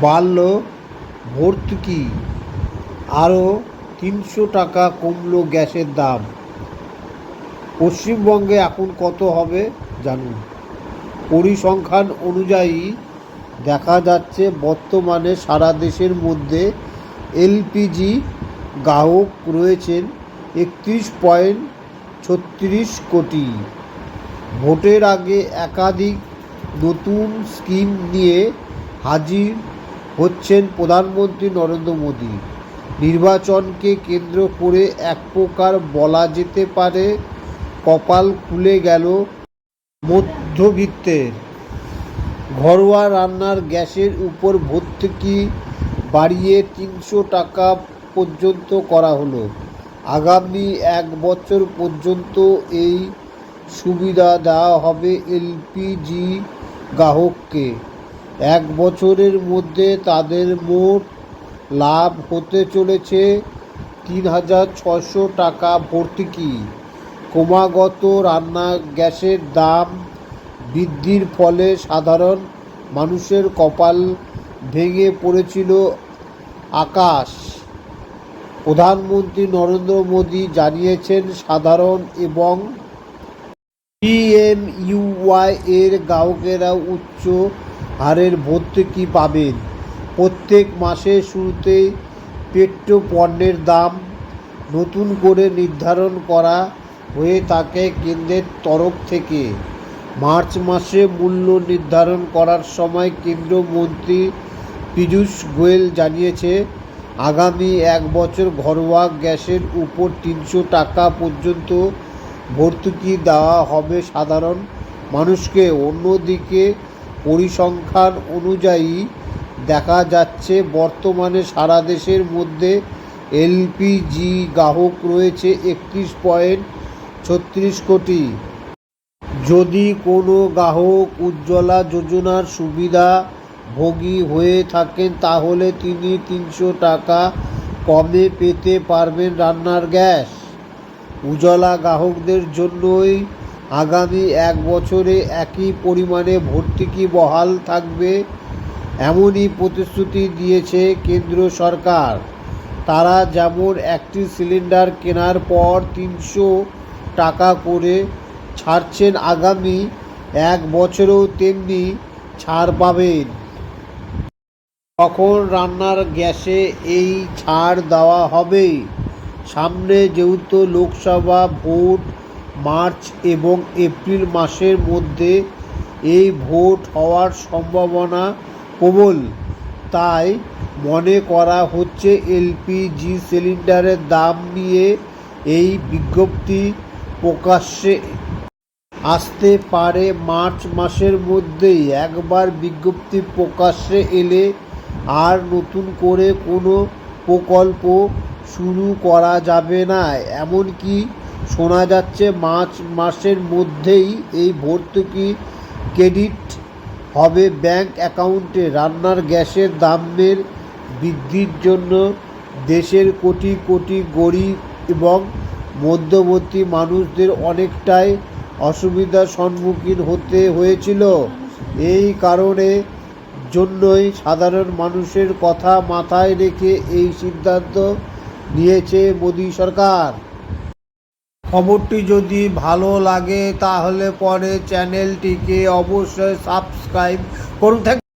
বাড়ল ভর্তুকি, আরও ৩০০ টাকা কমল গ্যাসের দাম। পশ্চিমবঙ্গে এখন কত হবে জানুন। পরিসংখ্যান অনুযায়ী দেখা যাচ্ছে বর্তমানে সারা দেশের মধ্যে এলপিজি গ্রাহক রয়েছেন ৩১.৩৬ কোটি। ভোটের আগে একাধিক নতুন স্কিম নিয়ে হাজির হচ্ছেন প্রধানমন্ত্রী নরেন্দ্র মোদী। নির্বাচনকে কেন্দ্র করে এক প্রকার বলা যেতে পারে কপাল খুলে গেল মধ্যবিত্তের। ঘরোয়া রান্নার গ্যাসের উপর ভর্তুকি বাড়িয়ে ৩০০ টাকা পর্যন্ত করা হলো। আগামী ১ বছর পর্যন্ত এই সুবিধা দেওয়া হবে এলপিজি গ্রাহককে। ১ বছরের মধ্যে তাদের মোট লাভ হতে চলেছে ৩,৬০০ টাকা ভর্তুকি। ক্রমাগত রান্না গ্যাসের দাম বৃদ্ধির ফলে সাধারণ মানুষের কপাল ভেঙে পড়েছিল আকাশ। প্রধানমন্ত্রী নরেন্দ্র মোদী জানিয়েছেন, সাধারণ এবং পিএমইউওয়াই এর গ্রাহকেরা উচ্চ হারের ভর্তুকি পাবেন। প্রত্যেক মাসের শুরুতে পেট্রোপণ্যের দাম নতুন করে নির্ধারণ করা হয়ে থাকে কেন্দ্রের তরফ থেকে। মার্চ মাসে মূল্য নির্ধারণ করার সময় কেন্দ্রীয় মন্ত্রী পীযূষ গোয়েল জানিয়েছে, আগামী ১ বছর ঘরোয়া গ্যাসের উপর ৩০০ টাকা পর্যন্ত ভর্তুকি দেওয়া হবে সাধারণ মানুষকে। অন্যদিকে পরিসংখ্যান অনুযায়ী দেখা যাচ্ছে বর্তমানে সারা দেশের মধ্যে এলপিজি গ্রাহক রয়েছে ৩১.৩৬ কোটি। যদি কোনো গ্রাহক উজ্জ্বলা যোজনার সুবিধাভোগী হয়ে থাকেন তাহলে তিনি ৩০০ টাকা কমে পেতে পারবেন রান্নার গ্যাস। উজ্জ্বলা গ্রাহকদের জন্যই আগামী ১ বছরে একই পরিমাণে ভর্তুকি বহাল থাকবে, এমনই প্রতিশ্রুতি দিয়েছে কেন্দ্র সরকার। তারা যেমন একটি সিলিন্ডার কেনার পর ৩০০ টাকা করে ছাড়ছেন, আগামী ১ বছরেও তেমনি ছাড় পাবেন। তখন রান্নার গ্যাসে এই ছাড় দেওয়া হবে। সামনে যেহেতু লোকসভা ভোট মার্চ এবং এপ্রিল মাসের মধ্যে এই ভোট হওয়ার সম্ভাবনা প্রবল, তাই মনে করা হচ্ছে এলপিজি সিলিন্ডারের দাম নিয়ে এই বিজ্ঞপ্তি প্রকাশ্যে আসতে পারে মার্চ মাসের মধ্যেই। একবার বিজ্ঞপ্তি প্রকাশ্যে এলে আর নতুন করে কোনো প্রকল্প শুরু করা যাবে না। এমনকি শোনা যাচ্ছে মার্চ মাসের মধ্যেই এই ভর্তুকি ক্রেডিট হবে ব্যাংক অ্যাকাউন্টে। রান্নার গ্যাসের দামের বৃদ্ধির জন্য দেশের কোটি কোটি গরিব এবং মধ্যবিত্ত মানুষদের অনেকটাই অসুবিধার সম্মুখীন হতে হয়েছিল। এই কারণে জন্যই সাধারণ মানুষের কথা মাথায় রেখে এই সিদ্ধান্ত নিয়েছে মোদী সরকার। খবরটি যদি ভালো লাগে তাহলে পরে চ্যানেলটিকে অবশ্যই সাবস্ক্রাইব করুন।